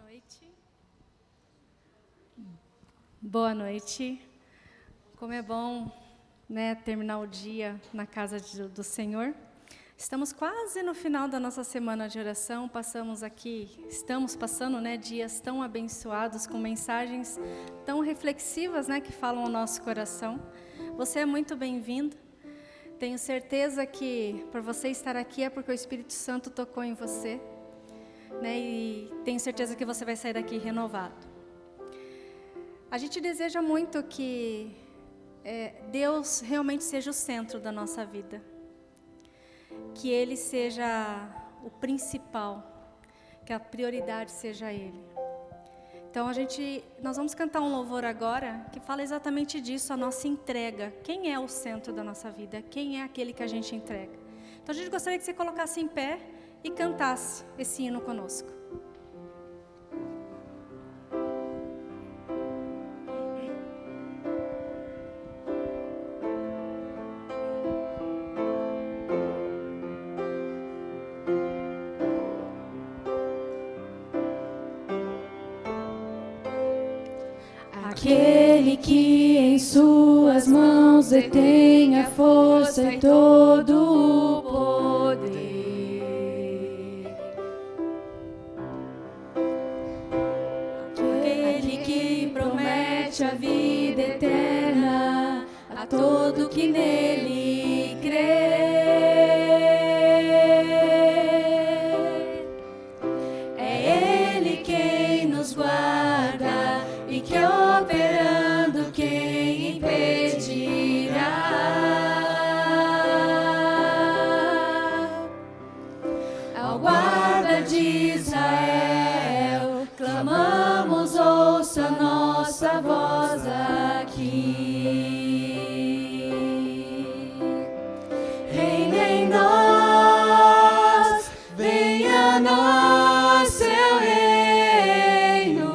noite. Boa noite. Como é bom, né, terminar o dia na casa do Senhor. Estamos quase no final da nossa semana de oração. Estamos passando, né, dias tão abençoados, com mensagens tão reflexivas, né, que falam ao nosso coração. Você é muito bem-vindo. Tenho certeza que por você estar aqui é porque o Espírito Santo tocou em você, né, e tenho certeza que você vai sair daqui renovado. A gente deseja muito que Deus realmente seja o centro da nossa vida, que Ele seja o principal, que a prioridade seja Ele. Então nós vamos cantar um louvor agora que fala exatamente disso, a nossa entrega. Quem é o centro da nossa vida? Quem é aquele que a gente entrega? Então a gente gostaria que você colocasse em pé e cantasse esse hino conosco. Aquele que em suas mãos detém a força e todo o poder. Aquele que promete a vida eterna a todo que nele crê. É Ele quem nos guarda e que operando quem impedirá? Ao guarda de Israel, clamamos, ouça nossa voz aqui. Reina em nós, venha a nós seu reino.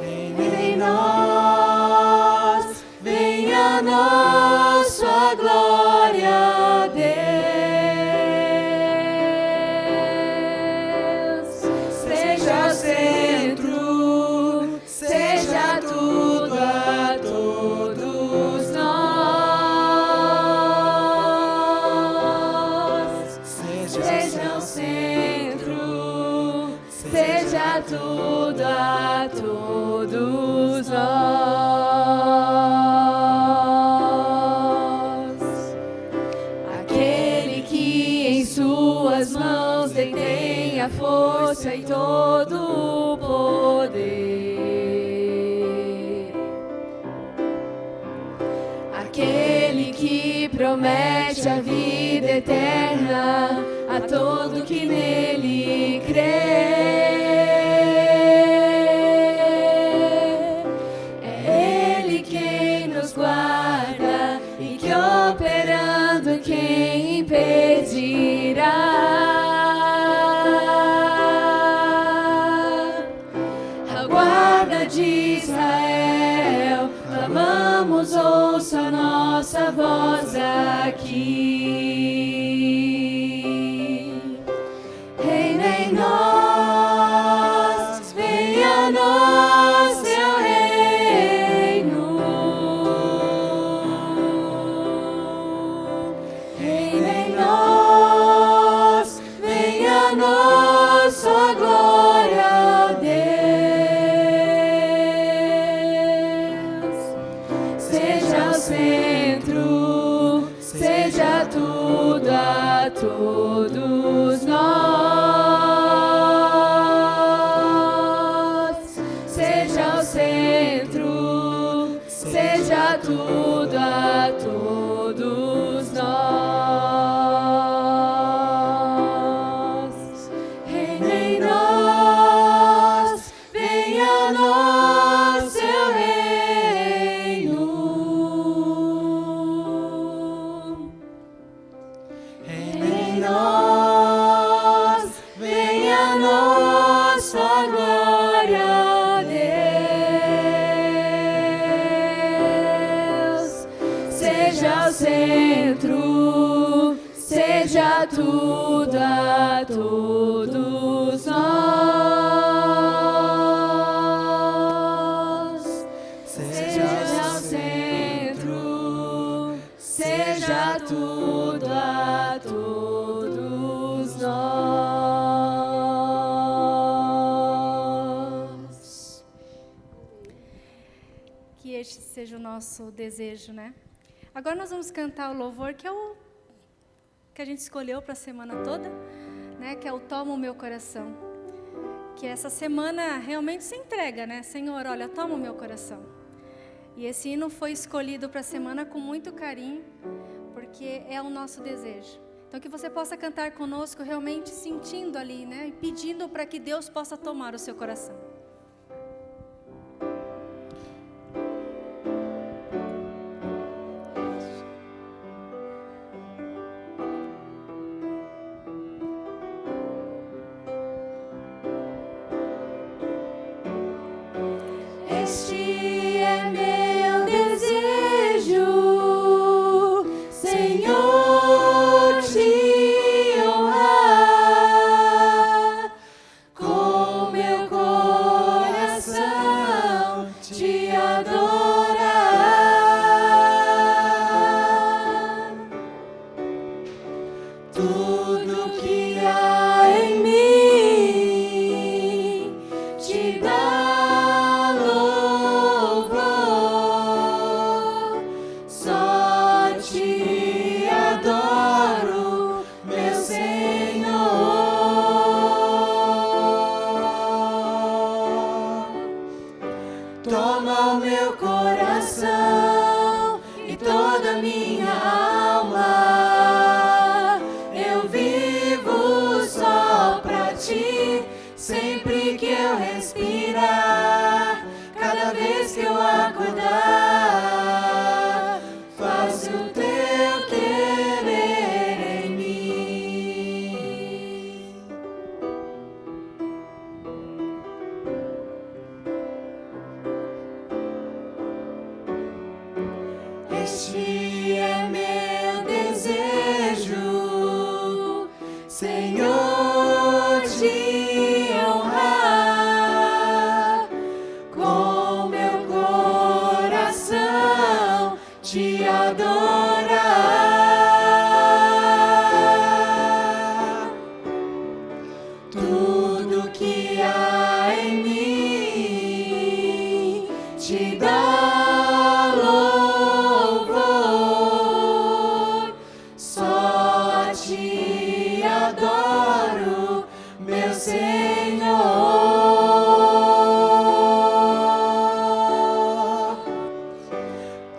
Reina em nós, venha a nós sua glória, Deus. Seja o centro, seja tudo a todos nós. Seja o centro, seja tudo a todos nós. Aquele que em suas mãos detém a força e todo o poder. Aquele que promete a vida eterna a todo que nele crê. É Ele quem nos guarda e que operando quem impedirá? A guarda de Israel, clamamos, ouça nossa voz aqui. Reina em nós, venha a nós seu reino. Reina em nós, venha a nós sua glória, Deus. Seja o centro, seja tudo a todos nós. Seja o centro, seja tudo a todos nós. Reina em nós, venha a nós seu reino. Reina em nós, venha a nós sua glória, Deus. Seja o centro, seja seja tudo a todos nós. Seja o centro, seja tudo a todos nós. Que este seja o nosso desejo, né? Agora nós vamos cantar o louvor que é o que a gente escolheu para a semana toda, né? Que é o Toma o Meu Coração. Que essa semana realmente se entrega, né? Senhor, olha, toma o meu coração. E esse hino foi escolhido para a semana com muito carinho, porque é o nosso desejo. Então que você possa cantar conosco realmente sentindo ali, né? E pedindo para que Deus possa tomar o seu coração. Este é meu desejo, Senhor, te honrar, com meu coração te adorar. Tudo que há em mim te dá louvor, só te adoro, meu Senhor. Toma o meu coração e toda a minha alma, eu vivo só pra ti, sempre que eu respirar, cada vez que eu acordar, faz o teu querer em mim. Este é meu desejo, Senhor, te honrar, com meu coração te adorar. Tudo que há em mim te dá louvor, só te adoro, meu Senhor.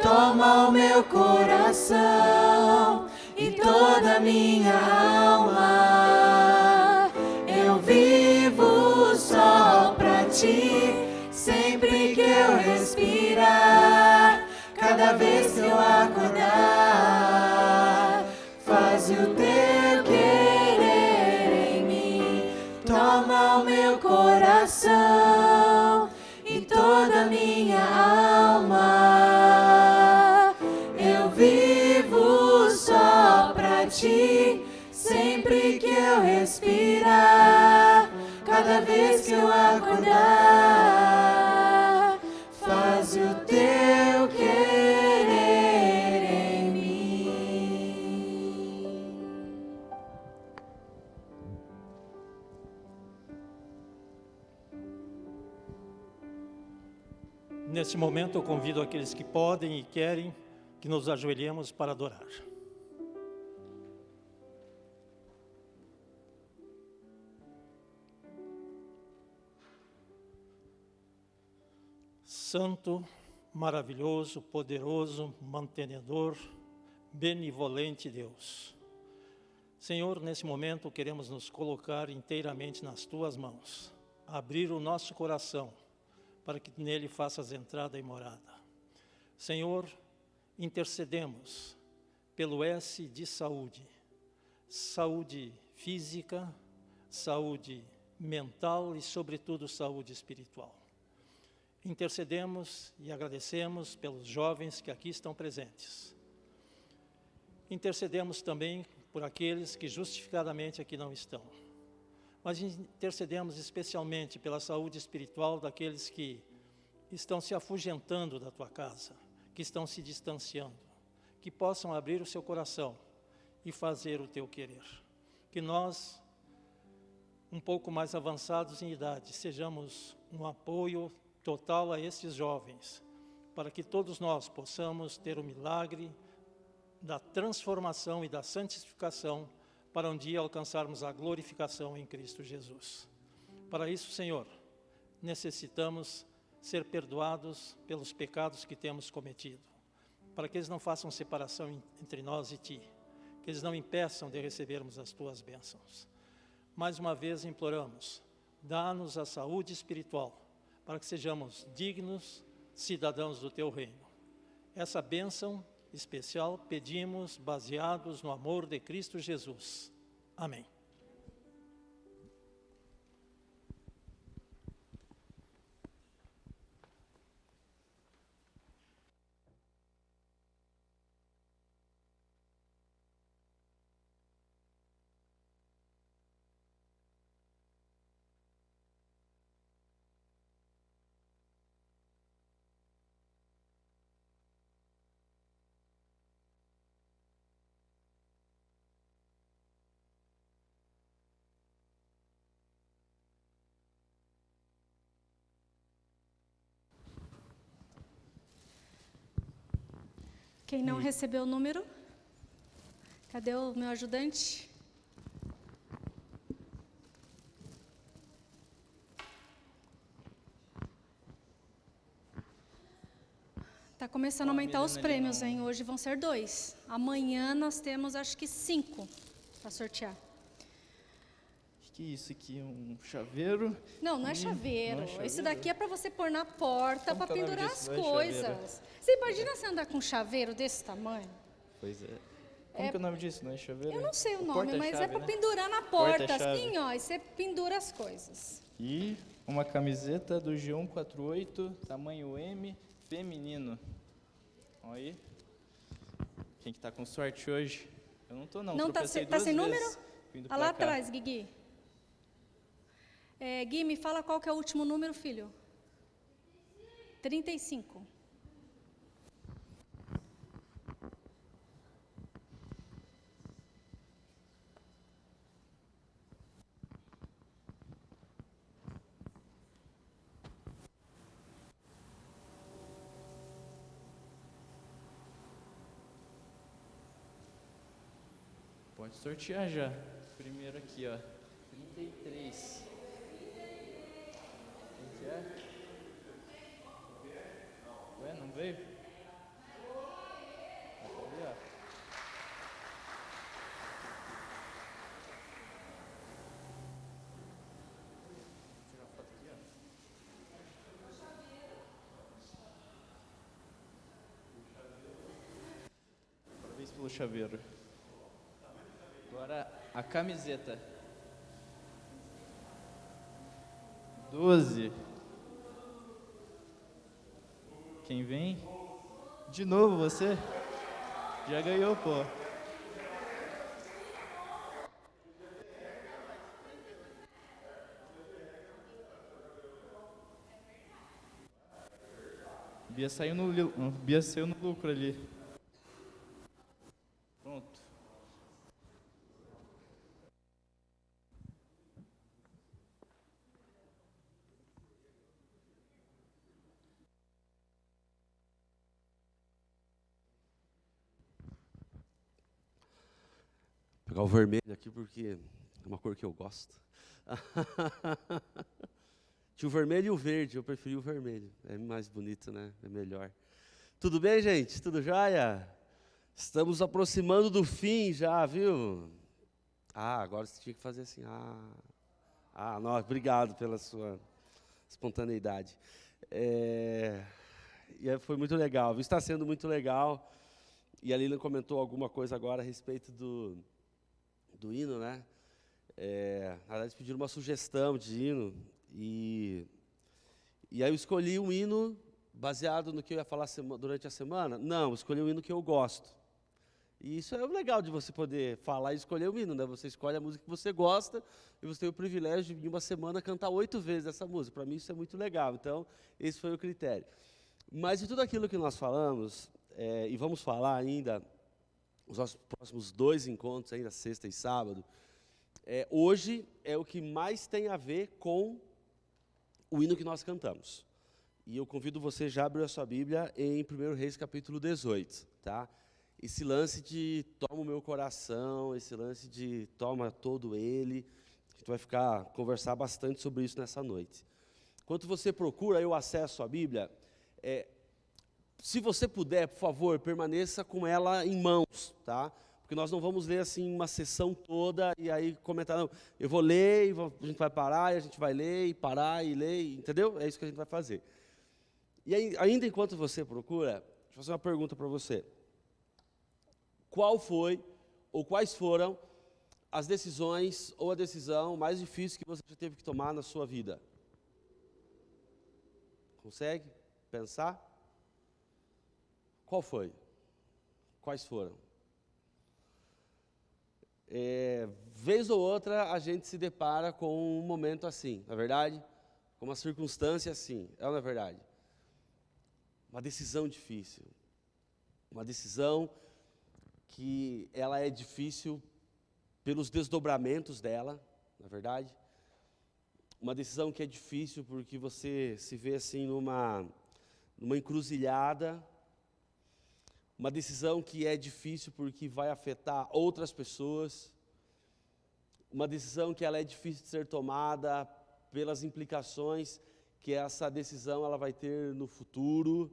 Toma o meu coração e toda a minha alma, eu vivo só pra ti, sempre que eu respirar, cada vez que eu acordar, faz o teu querer em mim. Toma o meu coração e toda a minha alma, eu vivo só pra ti, sempre que eu respirar, cada vez que eu acordar, faz o teu querer em mim. Nesse momento eu convido aqueles que podem e querem que nos ajoelhemos para adorar. Santo, maravilhoso, poderoso, mantenedor, benevolente Deus. Senhor, nesse momento queremos nos colocar inteiramente nas Tuas mãos, abrir o nosso coração para que nele faças entrada e morada. Senhor, intercedemos pelo S de saúde, saúde física, saúde mental e, sobretudo, saúde espiritual. Intercedemos e agradecemos pelos jovens que aqui estão presentes. Intercedemos também por aqueles que justificadamente aqui não estão. Mas intercedemos especialmente pela saúde espiritual daqueles que estão se afugentando da tua casa, que estão se distanciando, que possam abrir o seu coração e fazer o teu querer. Que nós, um pouco mais avançados em idade, sejamos um apoio total a estes jovens, para que todos nós possamos ter o milagre da transformação e da santificação, para um dia alcançarmos a glorificação em Cristo Jesus. Para isso, Senhor, necessitamos ser perdoados pelos pecados que temos cometido, para que eles não façam separação entre nós e Ti, que eles não impeçam de recebermos as Tuas bênçãos. Mais uma vez imploramos, dá-nos a saúde espiritual, para que sejamos dignos cidadãos do Teu reino. Essa bênção especial pedimos baseados no amor de Cristo Jesus. Amém. Quem não recebeu o número? Cadê o meu ajudante? Está começando a aumentar os prêmios, hein? Hoje vão ser 2. Amanhã nós temos, acho que 5 para sortear. Que isso aqui? Um chaveiro? Não é chaveiro. Não é chaveiro? Esse daqui é para você pôr na porta, para que é o nome pendurar disso? as Não é coisas. chaveiro? Você imagina você andar com um chaveiro desse tamanho? Pois é. Como que é o nome disso? Não é chaveiro? Eu não sei o nome, porta-chave, mas é para né? pendurar na porta, Porta-chave. assim, ó, e você pendura as coisas. E uma camiseta do G148, tamanho M, feminino. Olha aí. Quem que tá com sorte hoje? Eu não tô não, Não tá, tropecei tá duas sem vezes número? vindo Ah, lá pra cá. atrás, Guigui. Gui, me fala qual que é o último número, filho. 35. Pode sortear já. Primeiro aqui, ó. 33. Quem que é? Ué, não veio? Ah, tá ali, ó. Vou tirar uma foto aqui, ó. Parabéns pelo chaveiro. Agora a camiseta. 12. Quem vem? De novo você? Já ganhou, pô. Bia saiu no lucro ali. Pronto. Pegar o vermelho aqui porque é uma cor que eu gosto. Tinha o vermelho e o verde, eu preferi o vermelho. É mais bonito, né? É melhor. Tudo bem, gente? Tudo jóia? Estamos aproximando do fim já, viu? Agora você tinha que fazer assim. Não, obrigado pela sua espontaneidade. Foi muito legal, viu? Está sendo muito legal. E a Lilian comentou alguma coisa agora a respeito do hino, né? Na verdade, pediram uma sugestão de hino. E aí eu escolhi um hino baseado no que eu ia falar durante a semana. Não, eu escolhi um hino que eu gosto. E isso é o legal de você poder falar e escolher o hino, né? Você escolhe a música que você gosta e você tem o privilégio de, em uma semana, cantar 8 vezes essa música. Para mim, isso é muito legal. Então, esse foi o critério. Mas de tudo aquilo que nós falamos, e vamos falar ainda, os nossos próximos 2 encontros, ainda sexta e sábado, hoje é o que mais tem a ver com o hino que nós cantamos. E eu convido você já a abrir a sua Bíblia em 1 Reis, capítulo 18, tá? Esse lance de toma o meu coração, esse lance de toma todo ele, a gente vai conversar bastante sobre isso nessa noite. Enquanto você procura o acesso à Bíblia, se você puder, por favor, permaneça com ela em mãos, tá? Porque nós não vamos ler assim uma sessão toda e aí comentar, não, eu vou ler, a gente vai parar, e a gente vai ler e parar e ler, entendeu? É isso que a gente vai fazer. E aí, ainda enquanto você procura, deixa eu fazer uma pergunta para você. Qual foi, ou quais foram, as decisões ou a decisão mais difícil que você já teve que tomar na sua vida? Consegue pensar? Qual foi? Quais foram? Vez ou outra a gente se depara com um momento assim, não é verdade? Com uma circunstância assim, não é verdade? Uma decisão difícil. Uma decisão que ela é difícil pelos desdobramentos dela, na verdade. Uma decisão que é difícil porque você se vê assim numa encruzilhada. Uma decisão que é difícil porque vai afetar outras pessoas. Uma decisão que ela é difícil de ser tomada pelas implicações que essa decisão ela vai ter no futuro.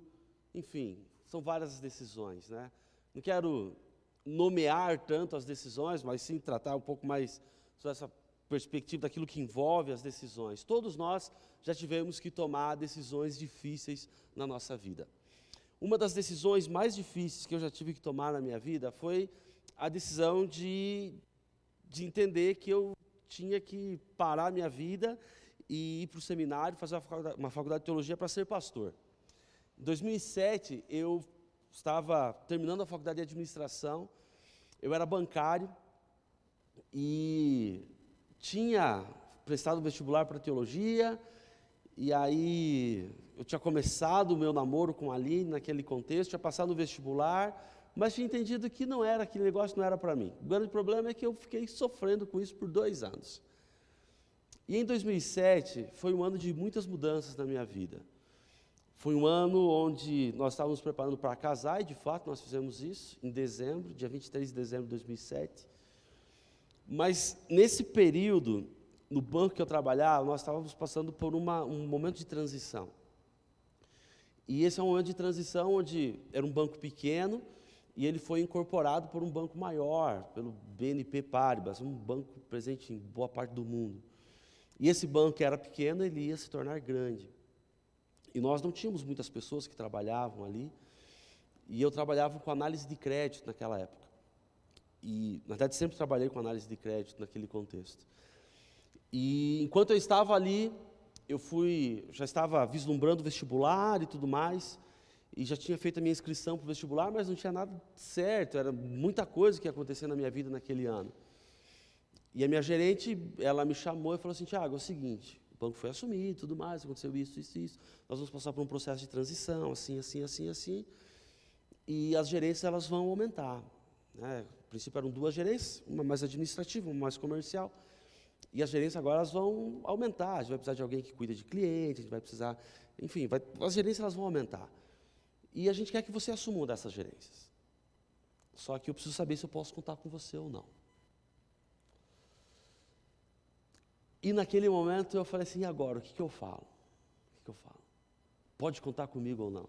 Enfim, são várias decisões, né? Não quero nomear tanto as decisões, mas sim tratar um pouco mais sobre essa perspectiva daquilo que envolve as decisões. Todos nós já tivemos que tomar decisões difíceis na nossa vida. Uma das decisões mais difíceis que eu já tive que tomar na minha vida foi a decisão de entender que eu tinha que parar a minha vida e ir para o seminário, fazer uma faculdade de teologia para ser pastor. Em 2007, eu estava terminando a faculdade de administração, eu era bancário e tinha prestado vestibular para teologia, e aí eu tinha começado o meu namoro com a Aline naquele contexto, tinha passado no vestibular, mas tinha entendido que não era, aquele negócio não era para mim. O grande problema é que eu fiquei sofrendo com isso por 2 anos. E em 2007 foi um ano de muitas mudanças na minha vida. Foi um ano onde nós estávamos preparando para casar, e de fato nós fizemos isso em dezembro, dia 23 de dezembro de 2007. Mas nesse período, no banco que eu trabalhava, nós estávamos passando por um momento de transição. E esse é um momento de transição onde era um banco pequeno e ele foi incorporado por um banco maior, pelo BNP Paribas, um banco presente em boa parte do mundo. E esse banco que era pequeno, ele ia se tornar grande. E nós não tínhamos muitas pessoas que trabalhavam ali, e eu trabalhava com análise de crédito naquela época. E, na verdade, sempre trabalhei com análise de crédito naquele contexto. E, enquanto eu estava ali, já estava vislumbrando o vestibular e tudo mais, e já tinha feito a minha inscrição para o vestibular, mas não tinha nada certo, era muita coisa que ia acontecer na minha vida naquele ano. E a minha gerente, ela me chamou e falou assim, Tiago, é o seguinte, o banco foi assumido e tudo mais, aconteceu isso, nós vamos passar por um processo de transição, assim, e as gerências elas vão aumentar. Né? No princípio eram 2 gerências, uma mais administrativa, uma mais comercial, e as gerências agora elas vão aumentar, a gente vai precisar de alguém que cuida de cliente, a gente vai precisar, enfim, as gerências elas vão aumentar. E a gente quer que você assuma uma dessas gerências. Só que eu preciso saber se eu posso contar com você ou não. E naquele momento eu falei assim, e agora, o que eu falo? Pode contar comigo ou não?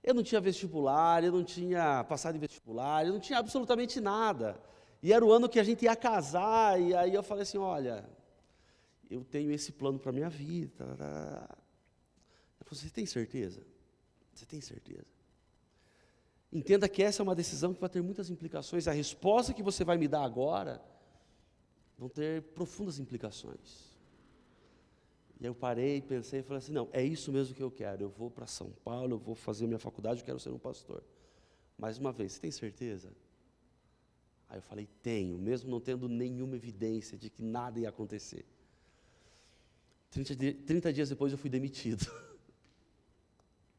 Eu não tinha vestibular, eu não tinha passado em vestibular, eu não tinha absolutamente nada. E era o ano que a gente ia casar, e aí eu falei assim, olha, eu tenho esse plano para a minha vida. Eu falei, você tem certeza? Você tem certeza? Entenda que essa é uma decisão que vai ter muitas implicações. A resposta que você vai me dar agora vão ter profundas implicações. E eu parei, pensei e falei assim, não, é isso mesmo que eu quero. Eu vou para São Paulo, eu vou fazer minha faculdade, eu quero ser um pastor. Mais uma vez, você tem certeza? Aí eu falei, tenho, mesmo não tendo nenhuma evidência de que nada ia acontecer. 30 dias depois eu fui demitido.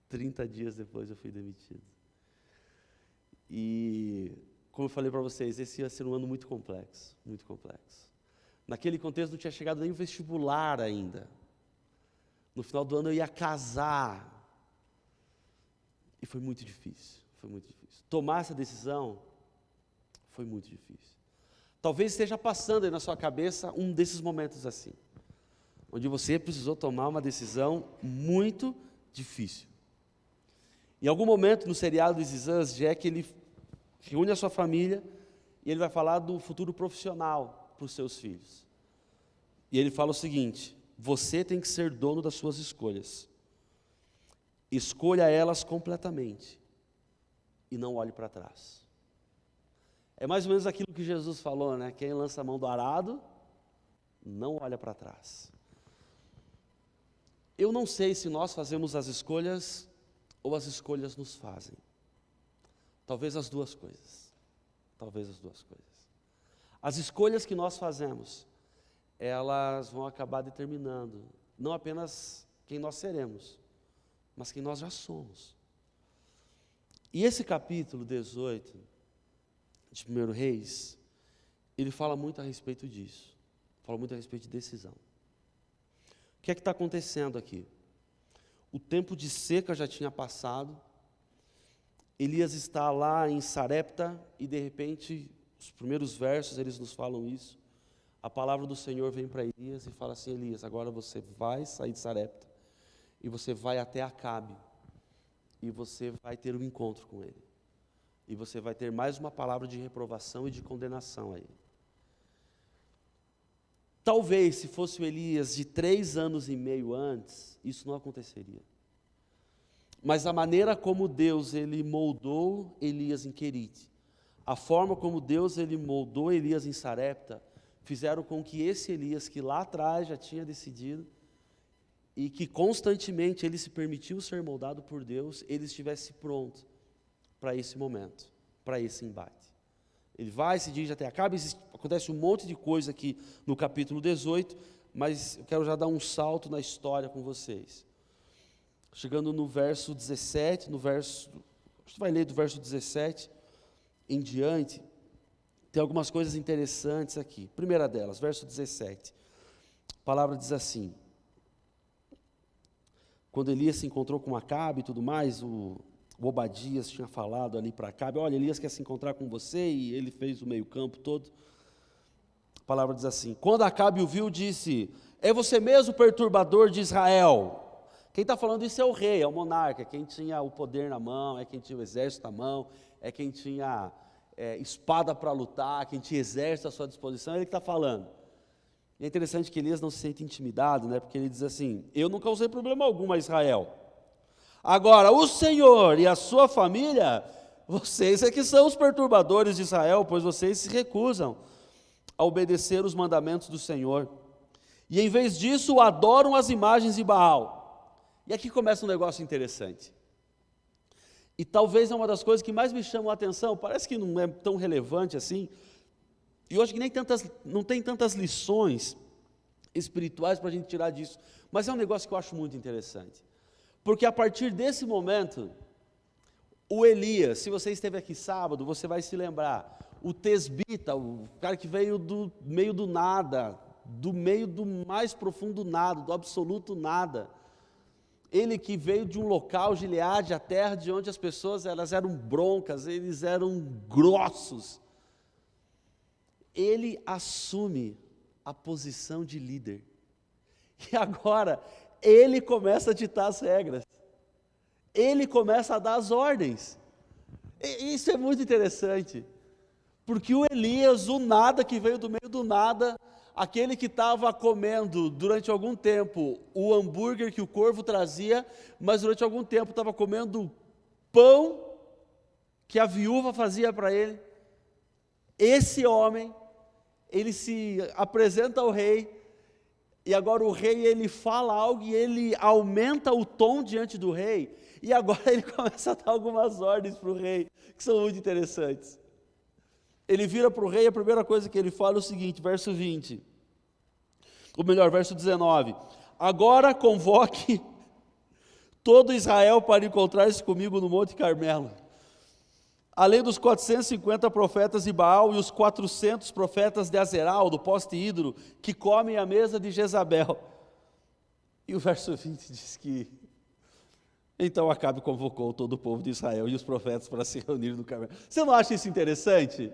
30 dias depois eu fui demitido. E, como eu falei para vocês, esse ia ser um ano muito complexo, muito complexo. Naquele contexto não tinha chegado nem o vestibular ainda. No final do ano eu ia casar. E foi muito difícil, foi muito difícil. Tomar essa decisão foi muito difícil. Talvez esteja passando aí na sua cabeça um desses momentos assim, onde você precisou tomar uma decisão muito difícil. Em algum momento no seriado This Is Us, Jack ele reúne a sua família e ele vai falar do futuro profissional para os seus filhos. E ele fala o seguinte: você tem que ser dono das suas escolhas. Escolha elas completamente e não olhe para trás. É mais ou menos aquilo que Jesus falou, né? Quem lança a mão do arado, não olha para trás. Eu não sei se nós fazemos as escolhas ou as escolhas nos fazem. Talvez as duas coisas. Talvez as duas coisas. As escolhas que nós fazemos, elas vão acabar determinando não apenas quem nós seremos, mas quem nós já somos. E esse capítulo 18 de 1 Reis, ele fala muito a respeito disso. Fala muito a respeito de decisão. O que é que está acontecendo aqui? O tempo de seca já tinha passado. Elias está lá em Sarepta e de repente, os primeiros versos eles nos falam isso. A palavra do Senhor vem para Elias e fala assim: Elias, agora você vai sair de Sarepta e você vai até Acabe e você vai ter um encontro com ele. E você vai ter mais uma palavra de reprovação e de condenação a ele. Talvez, se fosse o Elias de 3 anos e meio antes, isso não aconteceria. Mas a maneira como Deus ele moldou Elias em Querite, a forma como Deus ele moldou Elias em Sarepta, fizeram com que esse Elias, que lá atrás já tinha decidido, e que constantemente ele se permitiu ser moldado por Deus, ele estivesse pronto para esse momento, para esse embate. Ele vai, se dirige até Acabe, acontece um monte de coisa aqui no capítulo 18, mas eu quero já dar um salto na história com vocês. Chegando no verso 17, a gente vai ler do verso 17 em diante, tem algumas coisas interessantes aqui. Primeira delas, verso 17, a palavra diz assim: quando Elias se encontrou com Acabe e tudo mais, o Obadias tinha falado ali para Acabe: olha, Elias quer se encontrar com você, e ele fez o meio campo todo. A palavra diz assim: quando Acabe o viu, disse: é você mesmo, perturbador de Israel? Quem está falando isso é o rei, é o monarca, é quem tinha o poder na mão, é quem tinha o exército na mão, é quem tinha espada para lutar, quem tinha exército à sua disposição, é ele que está falando. E é interessante que Elias não se sente intimidado, né? Porque ele diz assim: eu não causei problema algum a Israel. Agora, o Senhor e a sua família, vocês é que são os perturbadores de Israel, pois vocês se recusam a obedecer os mandamentos do Senhor. E em vez disso, adoram as imagens de Baal. E aqui começa um negócio interessante. E talvez é uma das coisas que mais me chamam a atenção, parece que não é tão relevante assim, e eu acho que não tem tantas lições espirituais para a gente tirar disso, mas é um negócio que eu acho muito interessante. Porque a partir desse momento, o Elias, se você esteve aqui sábado, você vai se lembrar, o tesbita, o cara que veio do meio do nada, do meio do mais profundo nada, do absoluto nada, ele que veio de um local, Gileade, a terra de onde as pessoas elas eram broncas, eles eram grossos, ele assume a posição de líder, e agora ele começa a ditar as regras, ele começa a dar as ordens. E isso é muito interessante, porque o Elias, o nada que veio do meio do nada, aquele que estava comendo durante algum tempo o hambúrguer que o corvo trazia, mas durante algum tempo estava comendo pão que a viúva fazia para ele, esse homem, ele se apresenta ao rei, e agora o rei ele fala algo e ele aumenta o tom diante do rei, e agora ele começa a dar algumas ordens para o rei, que são muito interessantes. ele vira para o rei, a primeira coisa que ele fala é o seguinte, verso 20, ou melhor, verso 19, agora convoque todo Israel para encontrar-se comigo no Monte Carmelo, além dos 450 profetas de Baal e os 400 profetas de Azeral, do poste ídolo, que comem à mesa de Jezabel. E o verso 20 diz que, então Acabe convocou todo o povo de Israel e os profetas para se reunir no Carmelo. Você não acha isso interessante?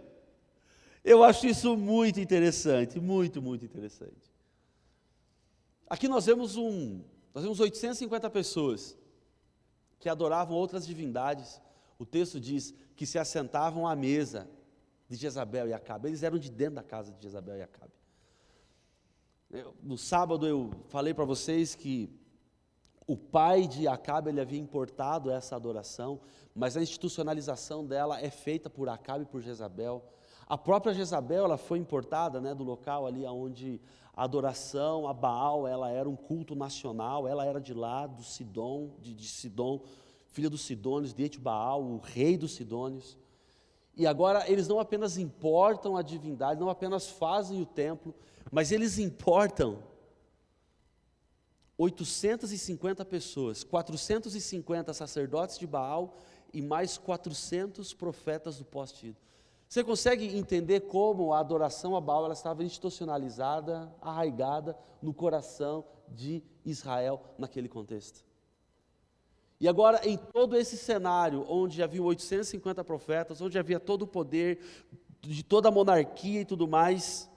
Eu acho isso muito interessante, muito, muito interessante. Aqui nós vemos 850 pessoas que adoravam outras divindades. O texto diz que se assentavam à mesa de Jezabel e Acabe. Eles eram de dentro da casa de Jezabel e Acabe. No sábado eu falei para vocês que o pai de Acabe ele havia importado essa adoração, mas a institucionalização dela é feita por Acabe e por Jezabel. A própria Jezabel ela foi importada, do local ali onde a adoração a Baal ela era um culto nacional, ela era de lá, do Sidom, de Sidom, filha dos Sidônios, de Etibaal, o rei dos Sidônios. E agora eles não apenas importam a divindade, não apenas fazem o templo, mas eles importam 850 pessoas, 450 sacerdotes de Baal e mais 400 profetas do poste ídolo. Você consegue entender como a adoração a Baal ela estava institucionalizada, arraigada no coração de Israel naquele contexto? E agora, em todo esse cenário, onde havia 850 profetas, onde havia todo o poder, de toda a monarquia e tudo mais,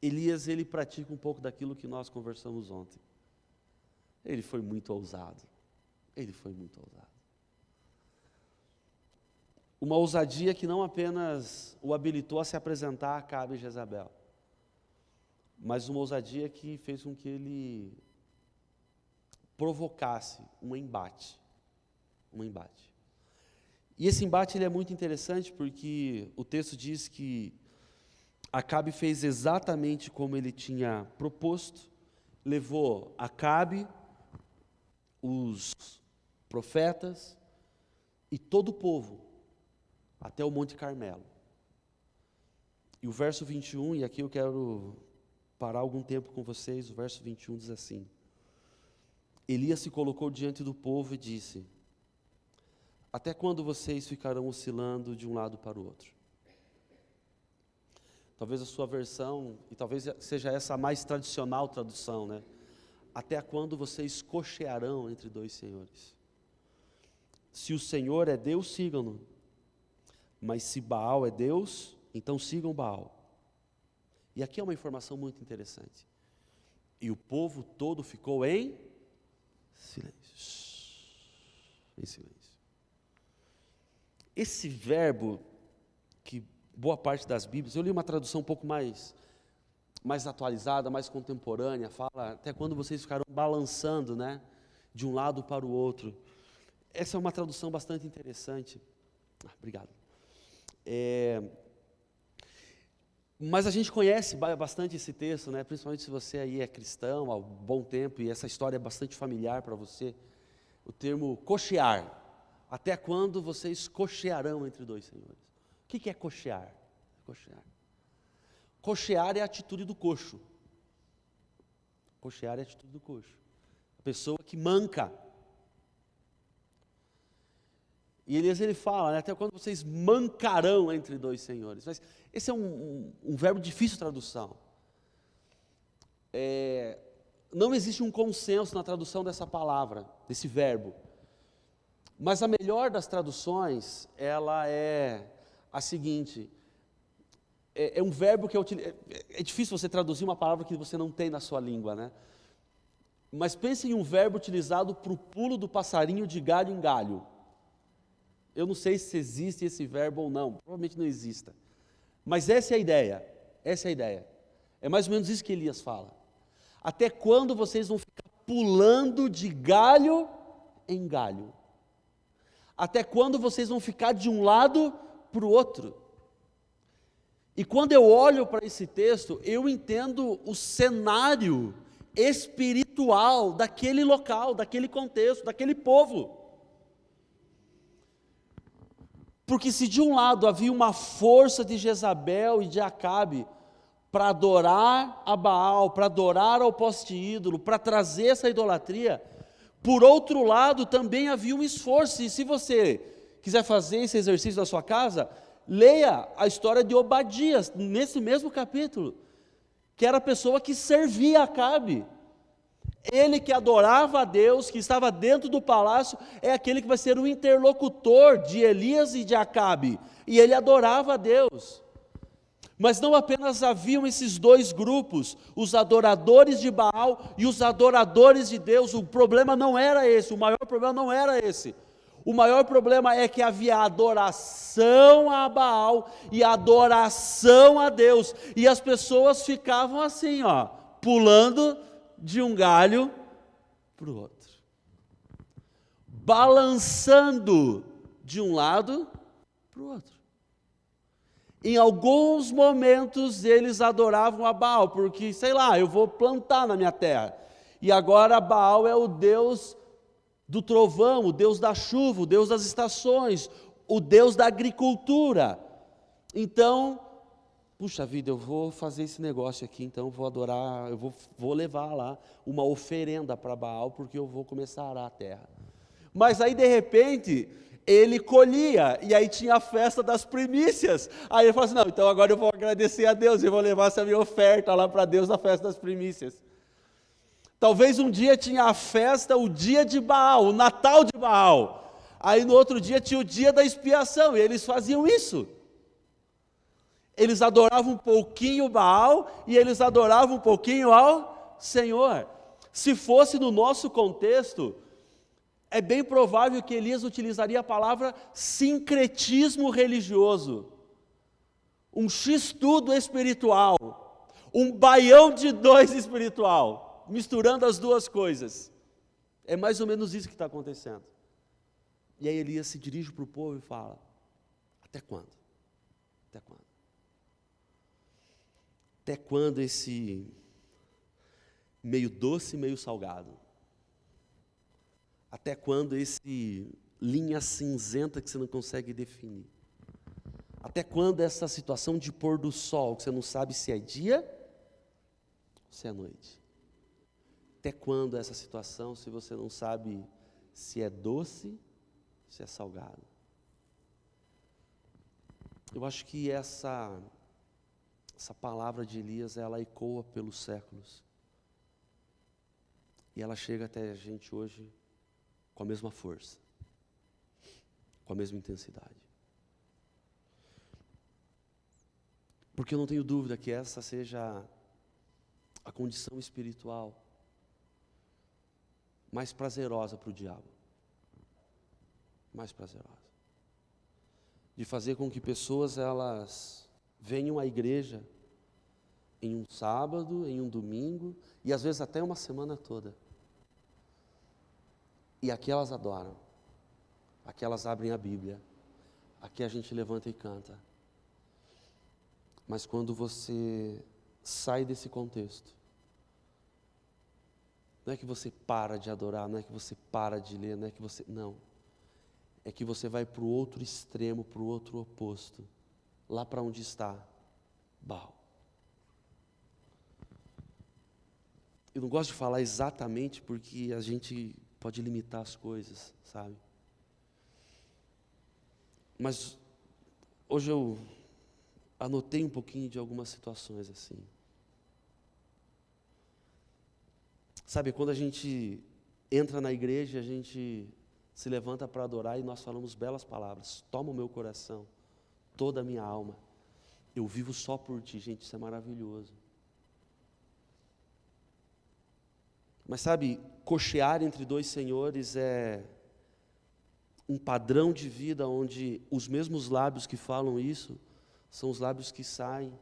Elias, ele pratica um pouco daquilo que nós conversamos ontem. Ele foi muito ousado. Ele foi muito ousado. Uma ousadia que não apenas o habilitou a se apresentar a Acabe e Jezabel, mas uma ousadia que fez com que ele provocasse um embate. E esse embate ele é muito interessante porque o texto diz que Acabe fez exatamente como ele tinha proposto, levou Acabe, os profetas e todo o povo até o Monte Carmelo. E o verso 21, e aqui eu quero parar algum tempo com vocês, o verso 21 diz assim: Elias se colocou diante do povo e disse: até quando vocês ficarão oscilando de um lado para o outro? Talvez a sua versão, e talvez seja essa a mais tradicional tradução, até quando vocês cochearão entre dois senhores? Se o Senhor é Deus, sigam-no. Mas se Baal é Deus, então sigam Baal. E aqui é uma informação muito interessante. E o povo todo ficou em silêncio. Em silêncio. Esse verbo, que boa parte das Bíblias, eu li uma tradução um pouco mais atualizada, mais contemporânea, fala até quando vocês ficaram balançando, de um lado para o outro. Essa é uma tradução bastante interessante. Obrigado. Mas a gente conhece bastante esse texto, principalmente se você aí é cristão há um bom tempo e essa história é bastante familiar para você. O termo cochear. Até quando vocês cochearão entre dois senhores? O que é cochear? Cochear é a atitude do coxo. Cochear é a atitude do coxo. A pessoa que manca. E Elias ele fala, até quando vocês mancarão entre dois senhores. Mas esse é um verbo difícil de tradução. Não existe um consenso na tradução dessa palavra, desse verbo. Mas a melhor das traduções, ela é a seguinte: é um verbo que é difícil você traduzir uma palavra que você não tem na sua língua, Mas pense em um verbo utilizado para o pulo do passarinho de galho em galho. Eu não sei se existe esse verbo ou não, provavelmente não exista. Mas essa é a ideia, É mais ou menos isso que Elias fala. Até quando vocês vão ficar pulando de galho em galho? Até quando vocês vão ficar de um lado para o outro? E quando eu olho para esse texto, eu entendo o cenário espiritual daquele local, daquele contexto, daquele povo. Porque se de um lado havia uma força de Jezabel e de Acabe para adorar a Baal, para adorar ao poste ídolo, para trazer essa idolatria, por outro lado também havia um esforço. E se você quiser fazer esse exercício na sua casa, leia a história de Obadias, nesse mesmo capítulo, que era a pessoa que servia a Acabe. Ele que adorava a Deus, que estava dentro do palácio, é aquele que vai ser o interlocutor de Elias e de Acabe. E ele adorava a Deus. Mas não apenas haviam esses dois grupos, os adoradores de Baal e os adoradores de Deus. O problema não era esse, o maior problema não era esse. O maior problema é que havia adoração a Baal e adoração a Deus. E as pessoas ficavam assim, ó, pulando de um galho para o outro, balançando de um lado para o outro. Em alguns momentos eles adoravam a Baal, porque, sei lá, eu vou plantar na minha terra, e agora Baal é o Deus do trovão, o Deus da chuva, o Deus das estações, o Deus da agricultura. Então, puxa vida, eu vou fazer esse negócio aqui, então eu vou adorar, eu vou levar lá uma oferenda para Baal, porque eu vou começar a arar a terra. Mas aí de repente, ele colhia, e aí tinha a festa das primícias. Aí ele falou assim, não, então agora eu vou agradecer a Deus, eu vou levar essa minha oferta lá para Deus na festa das primícias. Talvez um dia tinha a festa, o dia de Baal, o Natal de Baal. Aí no outro dia tinha o dia da expiação, e eles faziam isso. Eles adoravam um pouquinho Baal e eles adoravam um pouquinho ao Senhor. Se fosse no nosso contexto, é bem provável que Elias utilizaria a palavra sincretismo religioso, um x-tudo espiritual, um baião de dois espiritual, misturando as duas coisas. É mais ou menos isso que está acontecendo. E aí Elias se dirige para o povo e fala, até quando? Até quando? Até quando esse meio doce, meio salgado? Até quando esse linha cinzenta que você não consegue definir? Até quando essa situação de pôr do sol, que você não sabe se é dia ou se é noite? Até quando essa situação, se você não sabe se é doce, se é salgado? Eu acho que essa palavra de Elias, ela ecoa pelos séculos. E ela chega até a gente hoje com a mesma força, com a mesma intensidade. Porque eu não tenho dúvida que essa seja a condição espiritual mais prazerosa para o diabo. Mais prazerosa. De fazer com que pessoas, elas venham à igreja em um sábado, em um domingo, e às vezes até uma semana toda. E aqui elas adoram, aqui elas abrem a Bíblia, aqui a gente levanta e canta. Mas quando você sai desse contexto, não é que você para de adorar, não é que você para de ler, não é que você... Não. É que você vai para o outro extremo, para o outro oposto. Lá para onde está Baal. Eu não gosto de falar exatamente porque a gente pode limitar as coisas, sabe? Mas hoje eu anotei um pouquinho de algumas situações assim. Sabe, quando a gente entra na igreja, a gente se levanta para adorar e nós falamos belas palavras. Toma o meu coração, toda a minha alma. Eu vivo só por ti, gente, isso é maravilhoso. Mas sabe, cochear entre dois senhores é um padrão de vida onde os mesmos lábios que falam isso são os lábios que saem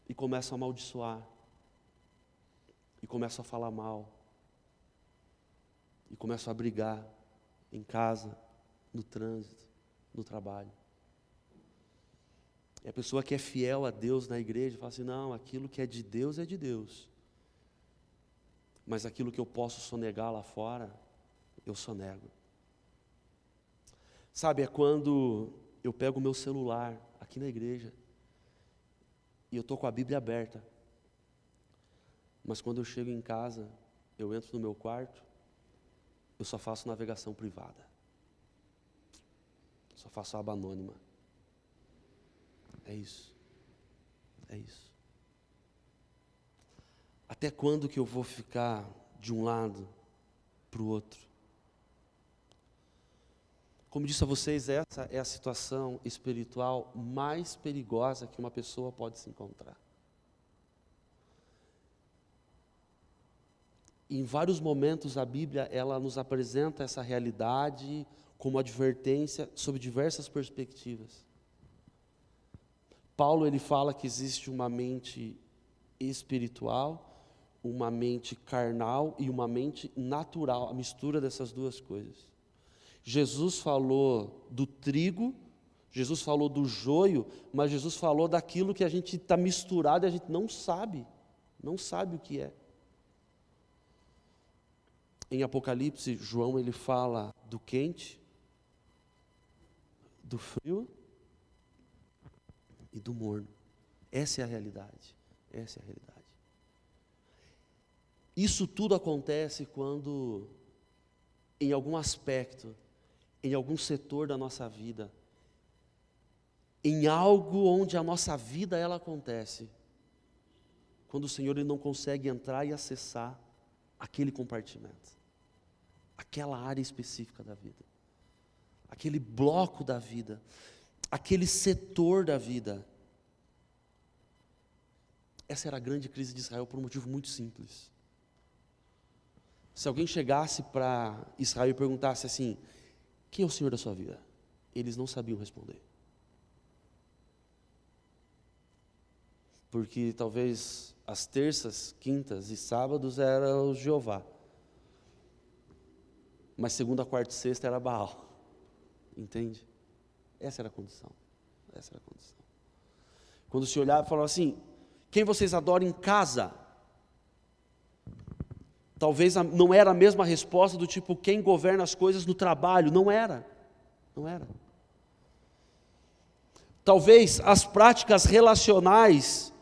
e começam a amaldiçoar, e começam a falar mal, e começam a brigar em casa, no trânsito, no trabalho. E a pessoa que é fiel a Deus na igreja fala assim, não, aquilo que é de Deus é de Deus. Mas aquilo que eu posso sonegar lá fora, eu sonego. Sabe, é quando eu pego o meu celular aqui na igreja e eu estou com a Bíblia aberta. Mas quando eu chego em casa, eu entro no meu quarto, eu só faço navegação privada. Só faço aba anônima. É isso. É isso. Até quando que eu vou ficar de um lado para o outro? Como disse a vocês, essa é a situação espiritual mais perigosa que uma pessoa pode se encontrar. Em vários momentos a Bíblia ela nos apresenta essa realidade como advertência sob diversas perspectivas. Paulo ele fala que existe uma mente espiritual, uma mente carnal e uma mente natural, a mistura dessas duas coisas. Jesus falou do trigo, Jesus falou do joio, mas Jesus falou daquilo que a gente está misturado e a gente não sabe o que é. Em Apocalipse, João ele fala do quente, do frio e do morno. Essa é a realidade. Essa é a realidade. Isso tudo acontece quando, em algum aspecto, em algum setor da nossa vida, em algo onde a nossa vida ela acontece, quando o Senhor ele não consegue entrar e acessar aquele compartimento, aquela área específica da vida, aquele bloco da vida, aquele setor da vida. Essa era a grande crise de Israel por um motivo muito simples. Se alguém chegasse para Israel e perguntasse assim: quem é o Senhor da sua vida? Eles não sabiam responder. Porque talvez as terças, quintas e sábados era o Jeová. Mas segunda, quarta e sexta era Baal. Entende? Essa era a condição. Essa era a condição. Quando se olhava e falava assim: quem vocês adoram em casa? Talvez não era a mesma resposta do tipo, quem governa as coisas no trabalho. Não era. Não era. Talvez as práticas relacionais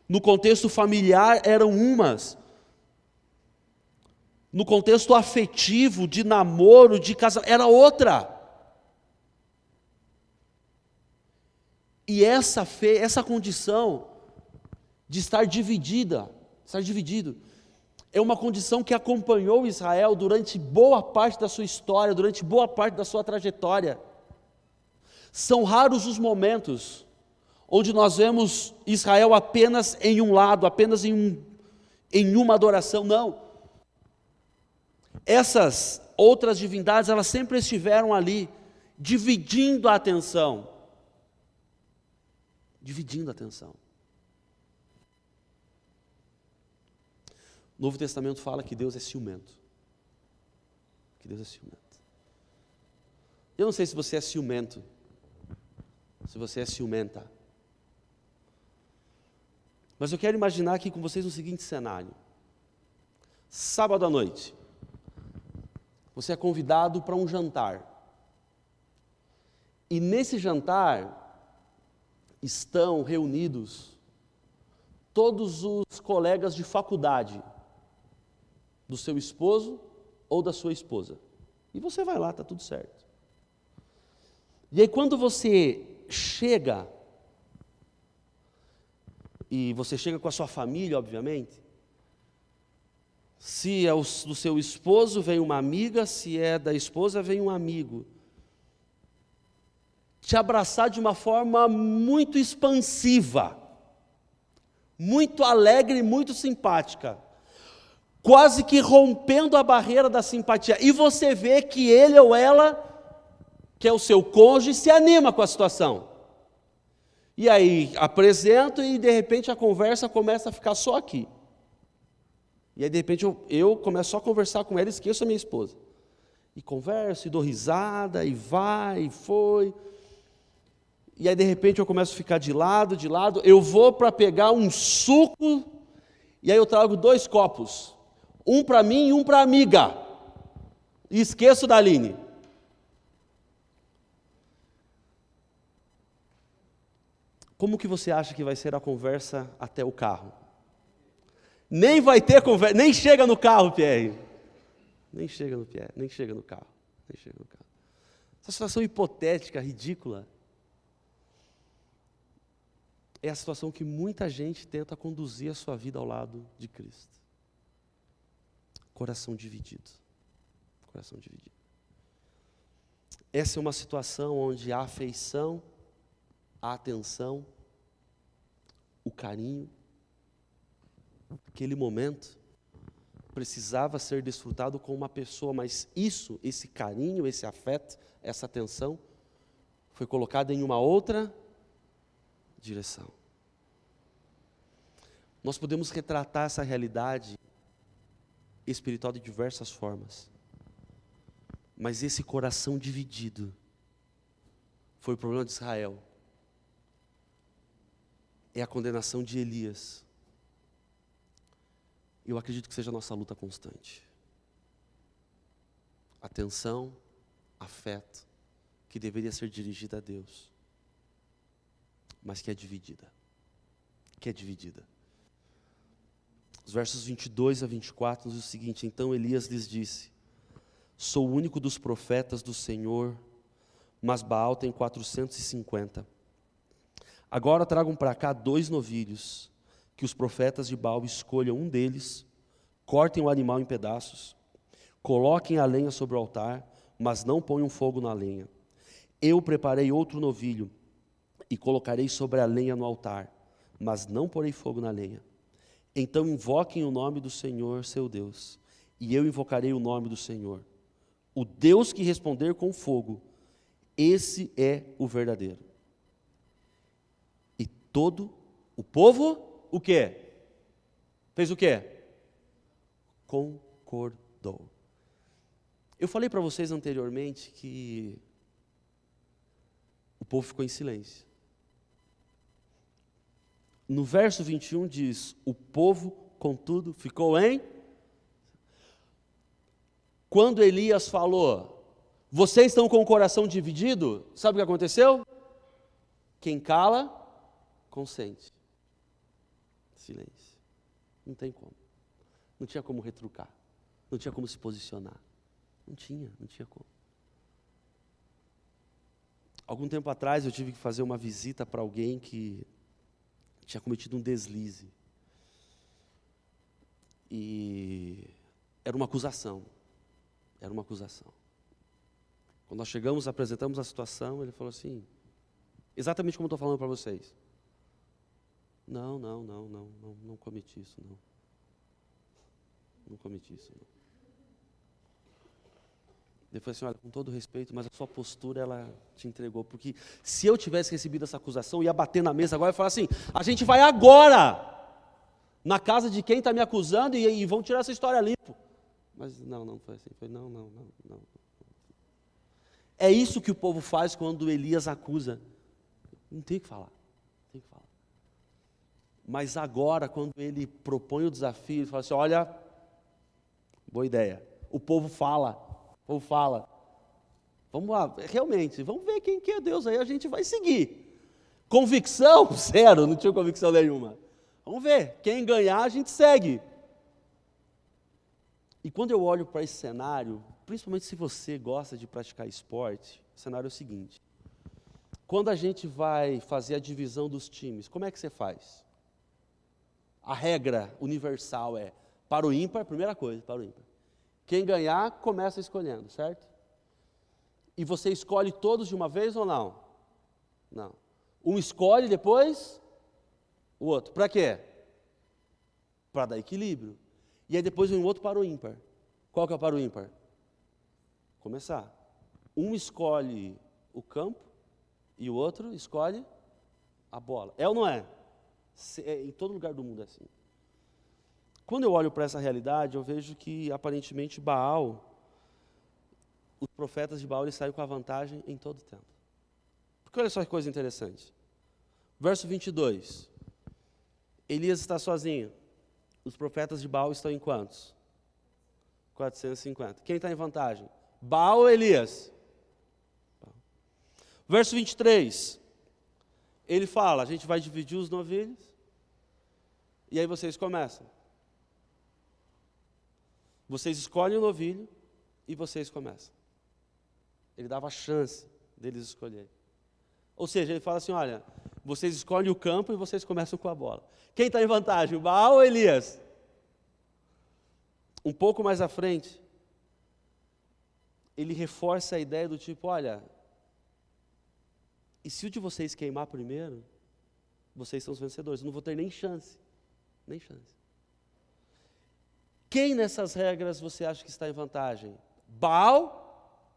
no contexto familiar eram umas. No contexto afetivo, de namoro, de casamento, era outra. E essa condição de estar dividido, é uma condição que acompanhou Israel durante boa parte da sua história, durante boa parte da sua trajetória. São raros os momentos onde nós vemos Israel apenas em um lado, apenas em uma adoração, não. Essas outras divindades, elas sempre estiveram ali, dividindo a atenção. Dividindo a atenção. O Novo Testamento fala que Deus é ciumento. Que Deus é ciumento. Eu não sei se você é ciumento, se você é ciumenta. Mas eu quero imaginar aqui com vocês o seguinte cenário. Sábado à noite, você é convidado para um jantar. E nesse jantar estão reunidos todos os colegas de faculdade do seu esposo ou da sua esposa. E você vai lá, está tudo certo. E aí quando você chega, e você chega com a sua família, obviamente, se é do seu esposo, vem uma amiga, se é da esposa, vem um amigo. Te abraçar de uma forma muito expansiva, muito alegre, muito simpática, quase que rompendo a barreira da simpatia. E você vê que ele ou ela, que é o seu cônjuge, se anima com a situação. E aí apresento e de repente a conversa começa a ficar só aqui. E aí de repente eu começo só a conversar com ela e esqueço a minha esposa. E converso, e dou risada, e vai, e foi. E aí de repente eu começo a ficar de lado, eu vou para pegar um suco, e aí eu trago 2 copos. Um para mim e um para a amiga. E esqueço da Aline. Como que você acha que vai ser a conversa até o carro? Nem vai ter conversa, nem chega no carro, Pierre. Nem chega no carro. Nem chega no carro. Essa situação hipotética, ridícula, é a situação que muita gente tenta conduzir a sua vida ao lado de Cristo. Coração dividido. Coração dividido. Essa é uma situação onde a afeição, a atenção, o carinho, aquele momento, precisava ser desfrutado com uma pessoa, mas isso, esse carinho, esse afeto, essa atenção, foi colocado em uma outra direção. Nós podemos retratar essa realidade espiritual de diversas formas, mas esse coração dividido foi o problema de Israel. É a condenação de Elias. Eu acredito que seja a nossa luta constante. Atenção, afeto, que deveria ser dirigida a Deus, mas que é dividida. Os versos 22 a 24 diz o seguinte: então Elias lhes disse: sou o único dos profetas do Senhor, mas Baal tem 450. Agora tragam para cá 2 novilhos, que os profetas de Baal escolham um deles, cortem o animal em pedaços, coloquem a lenha sobre o altar, mas não ponham fogo na lenha. Eu preparei outro novilho e colocarei sobre a lenha no altar, mas não porei fogo na lenha. Então invoquem o nome do Senhor, seu Deus, e eu invocarei o nome do Senhor. O Deus que responder com fogo, esse é o verdadeiro. E todo o povo, o quê? Fez o quê? Concordou. Eu falei para vocês anteriormente que o povo ficou em silêncio. No verso 21 diz: o povo, contudo, ficou em... Quando Elias falou, vocês estão com o coração dividido, sabe o que aconteceu? Quem cala, consente. Silêncio. Não tem como. Não tinha como retrucar. Não tinha como se posicionar. Não tinha como. Algum tempo atrás eu tive que fazer uma visita para alguém que tinha cometido um deslize. E era uma acusação. Quando nós chegamos, apresentamos a situação, ele falou assim, exatamente como eu estou falando para vocês. Não cometi isso, não. Não cometi isso, não. Ele falou assim, olha, com todo respeito, mas a sua postura, ela te entregou. Porque se eu tivesse recebido essa acusação, eu ia bater na mesa agora e falar assim, a gente vai agora na casa de quem está me acusando e vão tirar essa história limpo. Mas não foi assim. Foi não. É isso que o povo faz quando Elias acusa. Não tem o que falar. Mas agora, quando ele propõe o desafio, ele fala assim, olha, boa ideia. O povo fala. Vamos lá, realmente, vamos ver quem que é Deus aí, a gente vai seguir. Convicção? Zero, não tinha convicção nenhuma. Vamos ver, quem ganhar a gente segue. E quando eu olho para esse cenário, principalmente se você gosta de praticar esporte, o cenário é o seguinte. Quando a gente vai fazer a divisão dos times, como é que você faz? A regra universal é, para o ímpar, primeira coisa, para o ímpar. Quem ganhar, começa escolhendo, certo? E você escolhe todos de uma vez ou não? Não. Um escolhe, depois o outro. Para quê? Para dar equilíbrio. E aí depois vem o outro para o ímpar. Qual que é o para o ímpar? Começar. Um escolhe o campo e o outro escolhe a bola. É ou não é? Em todo lugar do mundo é assim. Quando eu olho para essa realidade, eu vejo que, aparentemente, Baal, os profetas de Baal, eles saem com a vantagem em todo o tempo. Porque olha só que coisa interessante. Verso 22. Elias está sozinho. Os profetas de Baal estão em quantos? 450. Quem está em vantagem? Baal ou Elias? Verso 23. ele fala, a gente vai dividir os novilhos, e aí vocês começam. Vocês escolhem o novilho e vocês começam. Ele dava a chance deles escolherem. Ou seja, ele fala assim, olha, vocês escolhem o campo e vocês começam com a bola. Quem está em vantagem, o Baal ou Elias? Um pouco mais à frente, ele reforça a ideia do tipo, olha, e se o de vocês queimar primeiro, vocês são os vencedores, eu não vou ter nem chance. Nem chance. Quem nessas regras você acha que está em vantagem? Baal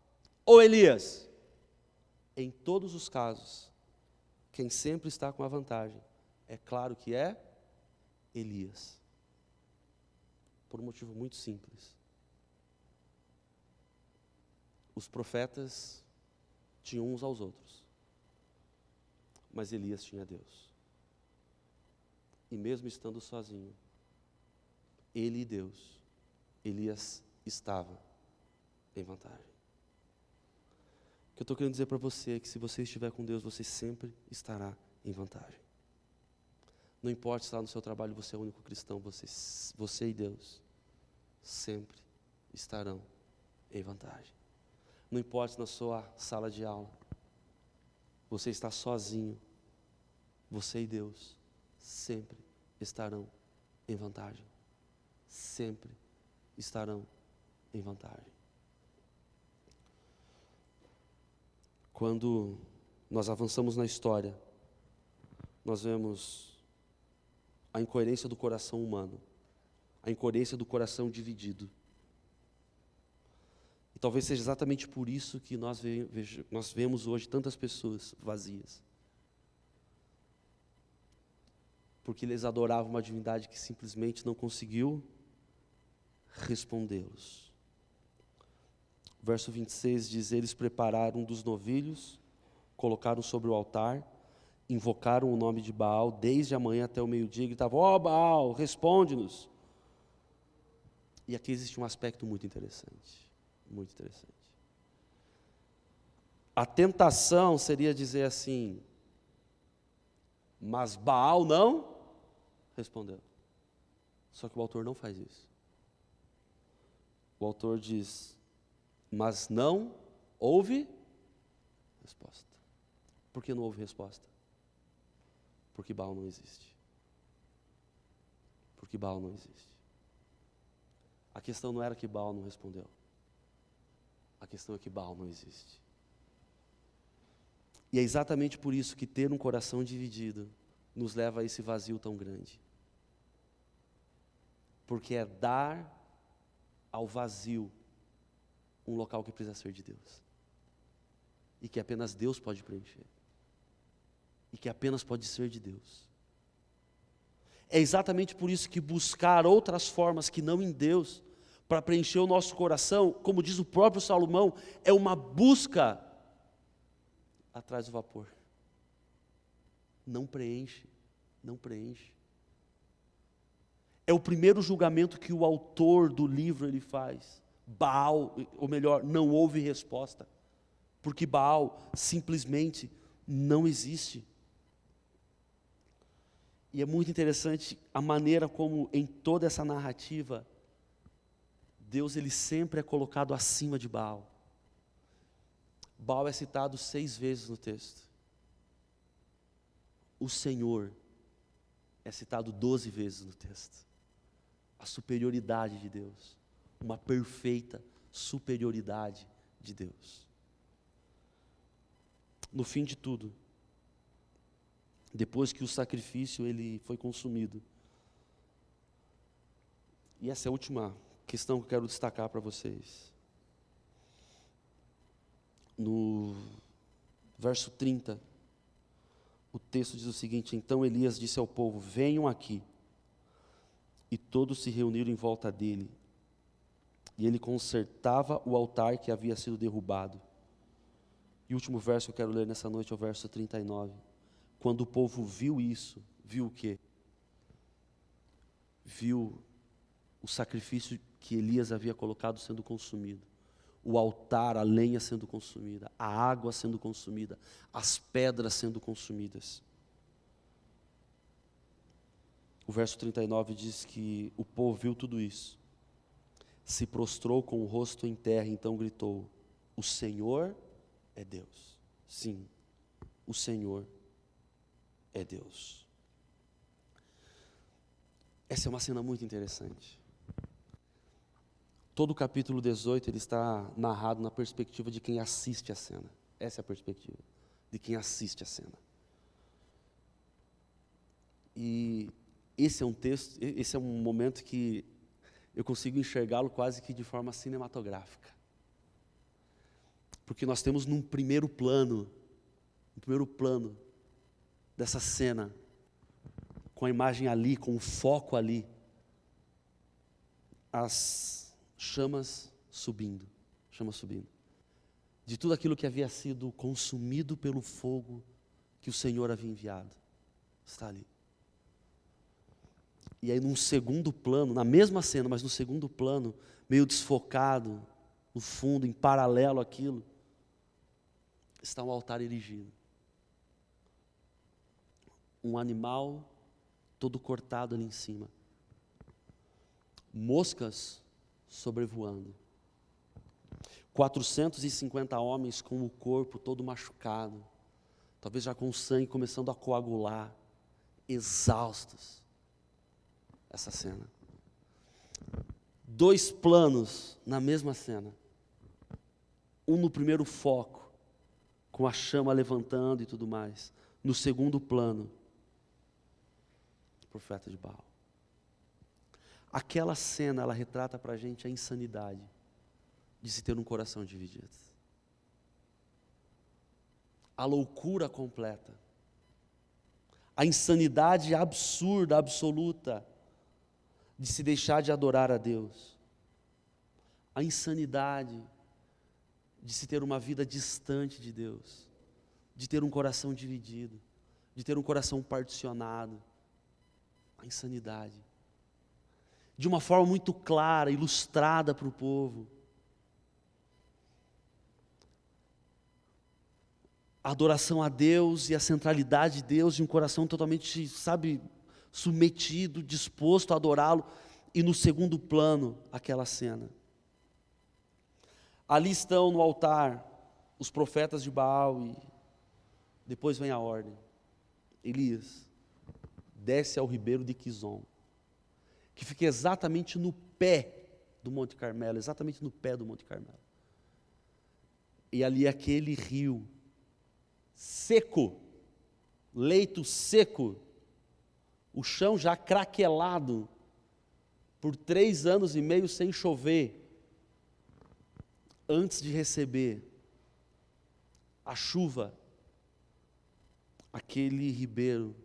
ou Elias? Em todos os casos, quem sempre está com a vantagem, é claro que é Elias. Por um motivo muito simples. Os profetas tinham uns aos outros, mas Elias tinha Deus. E mesmo estando sozinho, ele e Deus, Elias estava em vantagem. O que eu estou querendo dizer para você é que se você estiver com Deus, você sempre estará em vantagem. Não importa se lá no seu trabalho você é o único cristão, você e Deus sempre estarão em vantagem. Não importa se na sua sala de aula você está sozinho, você e Deus sempre estarão em vantagem. Sempre estarão em vantagem. Quando nós avançamos na história, nós vemos a incoerência do coração humano, a incoerência do coração dividido. E talvez seja exatamente por isso que nós vemos hoje tantas pessoas vazias. Porque eles adoravam uma divindade que simplesmente não conseguiu respondê-los. Verso 26 diz, eles prepararam um dos novilhos, colocaram sobre o altar, invocaram o nome de Baal desde a manhã até o meio-dia, e gritavam, ó Baal, responde-nos. E aqui existe um aspecto muito interessante, muito interessante. A tentação seria dizer assim, mas Baal não respondeu. Só que o autor não faz isso. O autor diz, mas não houve resposta. Por que não houve resposta? Porque Baal não existe. Porque Baal não existe. A questão não era que Baal não respondeu. A questão é que Baal não existe. E é exatamente por isso que ter um coração dividido nos leva a esse vazio tão grande. Porque é dar ao vazio um local que precisa ser de Deus. E que apenas Deus pode preencher. E que apenas pode ser de Deus. É exatamente por isso que buscar outras formas que não em Deus, para preencher o nosso coração, como diz o próprio Salomão, é uma busca atrás do vapor. Não preenche, não preenche. É o primeiro julgamento que o autor do livro ele faz. Baal, ou melhor, não houve resposta. Porque Baal simplesmente não existe. E é muito interessante a maneira como em toda essa narrativa, Deus ele sempre é colocado acima de Baal. Baal é citado 6 vezes no texto. O Senhor é citado 12 vezes no texto. A superioridade de Deus. Uma perfeita superioridade de Deus. No fim de tudo, depois que o sacrifício ele foi consumido, e essa é a última questão que eu quero destacar para vocês. No verso 30, o texto diz o seguinte: então Elias disse ao povo, venham aqui. E todos se reuniram em volta dele. E ele consertava o altar que havia sido derrubado. E o último verso que eu quero ler nessa noite é o verso 39. Quando o povo viu isso, viu o quê? Viu o sacrifício que Elias havia colocado sendo consumido. O altar, a lenha sendo consumida, a água sendo consumida, as pedras sendo consumidas. O verso 39 diz que o povo viu tudo isso, se prostrou com o rosto em terra, então gritou: o Senhor é Deus. Sim, o Senhor é Deus. Essa é uma cena muito interessante. Todo o capítulo 18 ele está narrado na perspectiva de quem assiste a cena. Essa é a perspectiva de quem assiste a cena. E esse é um texto, esse é um momento que eu consigo enxergá-lo quase que de forma cinematográfica. Porque nós temos no primeiro plano dessa cena, com a imagem ali, com o foco ali, as chamas subindo, de tudo aquilo que havia sido consumido pelo fogo que o Senhor havia enviado, está ali. E aí num segundo plano, na mesma cena, mas no segundo plano, meio desfocado, no fundo, em paralelo àquilo, está um altar erigido. Um animal todo cortado ali em cima. Moscas sobrevoando. 450 homens com o corpo todo machucado, talvez já com o sangue começando a coagular, exaustos. Essa cena. 2 planos na mesma cena. Um no primeiro foco, com a chama levantando e tudo mais. No segundo plano, o profeta de Baal. Aquela cena, ela retrata para a gente a insanidade de se ter um coração dividido. A loucura completa. A insanidade absurda, absoluta, de se deixar de adorar a Deus. A insanidade de se ter uma vida distante de Deus, de ter um coração dividido, de ter um coração particionado. A insanidade. De uma forma muito clara, ilustrada para o povo. A adoração a Deus e a centralidade de Deus, de um coração totalmente, submetido, disposto a adorá-lo, e no segundo plano, aquela cena. Ali estão no altar os profetas de Baal e depois vem a ordem. Elias, desce ao ribeiro de Quizon, que fica exatamente no pé do Monte Carmelo, exatamente no pé do Monte Carmelo. E ali aquele rio seco, leito seco, o chão já craquelado, por 3 anos e meio sem chover, antes de receber a chuva, aquele ribeiro,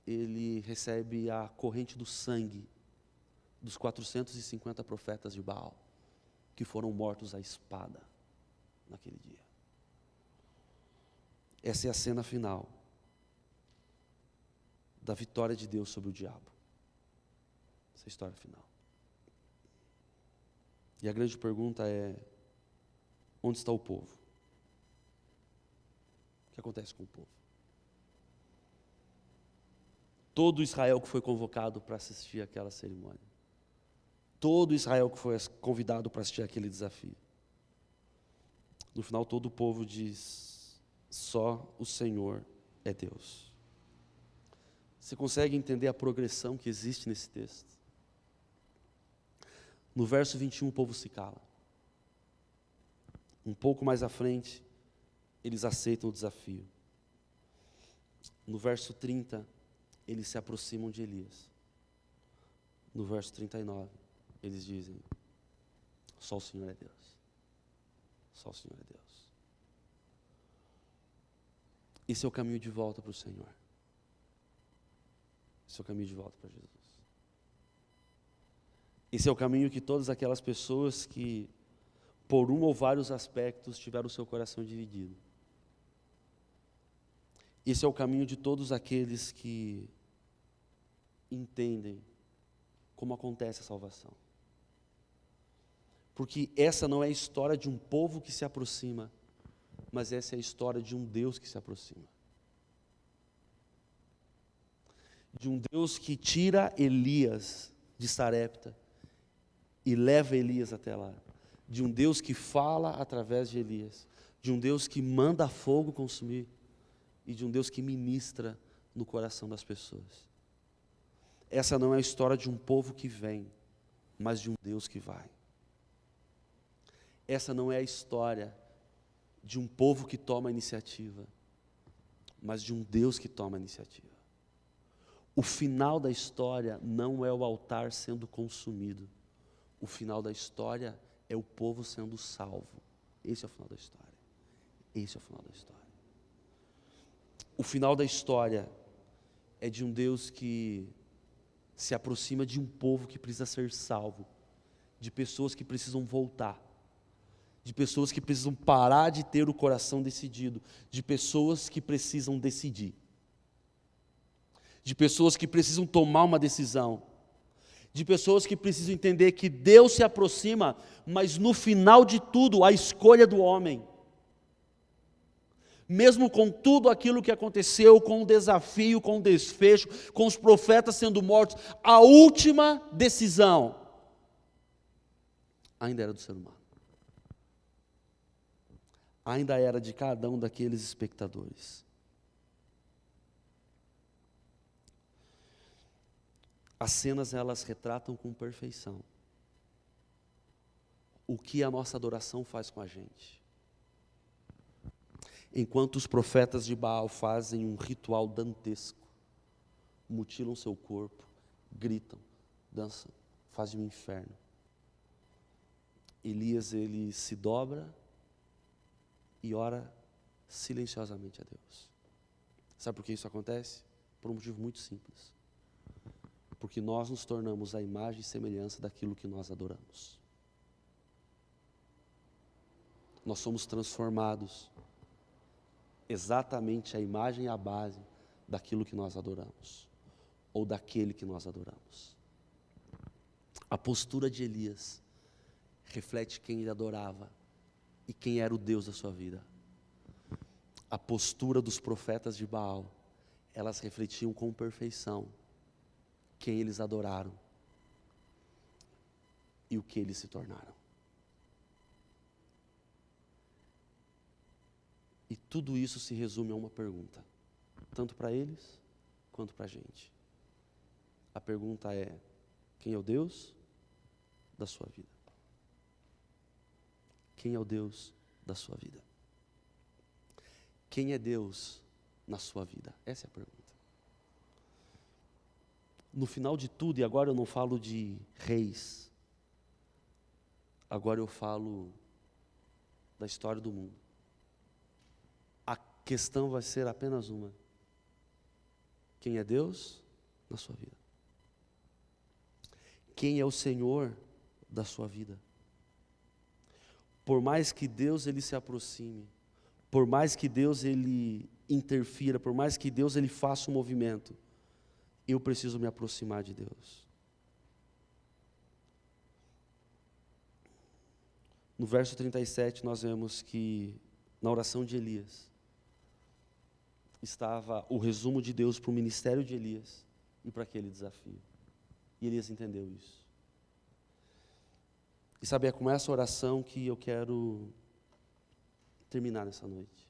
ele recebe a corrente do sangue dos 450 profetas de Baal, que foram mortos à espada naquele dia. Essa é a cena final da vitória de Deus sobre o diabo. Essa é a história final. E a grande pergunta é: onde está o povo? O que acontece com o povo? Todo Israel que foi convocado para assistir aquela cerimônia, todo Israel que foi convidado para assistir aquele desafio, no final todo o povo diz: só o Senhor é Deus. Você consegue entender a progressão que existe nesse texto? No verso 21 o povo se cala. Um pouco mais à frente, eles aceitam o desafio. No verso 30, eles se aproximam de Elias. No verso 39, eles dizem: só o Senhor é Deus. Só o Senhor é Deus. Esse é o caminho de volta para o Senhor. Esse é o caminho de volta para Jesus. Esse é o caminho que todas aquelas pessoas que, por um ou vários aspectos, tiveram o seu coração dividido. Esse é o caminho de todos aqueles que entendem como acontece a salvação. Porque essa não é a história de um povo que se aproxima, mas essa é a história de um Deus que se aproxima. de um Deus que tira Elias de Sarepta e leva Elias até lá, de um Deus que fala através de Elias, de um Deus que manda fogo consumir e de um Deus que ministra no coração das pessoas. Essa não é a história de um povo que vem, mas de um Deus que vai. Essa não é a história de um povo que toma a iniciativa, mas de um Deus que toma a iniciativa. O final da história não é o altar sendo consumido. O final da história é o povo sendo salvo. Esse é o final da história. Esse é o final da história. O final da história é de um Deus que se aproxima de um povo que precisa ser salvo, de pessoas que precisam voltar, de pessoas que precisam parar de ter o coração decidido, de pessoas que precisam decidir, de pessoas que precisam tomar uma decisão, de pessoas que precisam entender que Deus se aproxima, mas no final de tudo, a escolha do homem. Mesmo com tudo aquilo que aconteceu, com o desafio, com o desfecho, com os profetas sendo mortos, a última decisão ainda era do ser humano. Ainda era de cada um daqueles espectadores. As cenas, elas retratam com perfeição o que a nossa adoração faz com a gente. Enquanto os profetas de Baal fazem um ritual dantesco, mutilam seu corpo, gritam, dançam, fazem um inferno. Elias, ele se dobra e ora silenciosamente a Deus. Sabe por que isso acontece? Por um motivo muito simples. Porque nós nos tornamos a imagem e semelhança daquilo que nós adoramos. Nós somos transformados exatamente a imagem e a base daquilo que nós adoramos, ou daquele que nós adoramos. A postura de Elias reflete quem ele adorava e quem era o Deus da sua vida. A postura dos profetas de Baal, elas refletiam com perfeição quem eles adoraram e o que eles se tornaram. E tudo isso se resume a uma pergunta, tanto para eles quanto para a gente. A pergunta é: quem é o Deus da sua vida? Quem é o Deus da sua vida? Quem é Deus na sua vida? Essa é a pergunta. No final de tudo, e agora eu não falo de reis, agora eu falo da história do mundo. A questão vai ser apenas uma: quem é Deus na sua vida? Quem é o Senhor da sua vida? Por mais que Deus ele se aproxime, por mais que Deus ele interfira, por mais que Deus ele faça um movimento, eu preciso me aproximar de Deus. No verso 37 nós vemos que na oração de Elias estava o resumo de Deus para o ministério de Elias e para aquele desafio. E Elias entendeu isso. E sabe, é com essa oração que eu quero terminar nessa noite.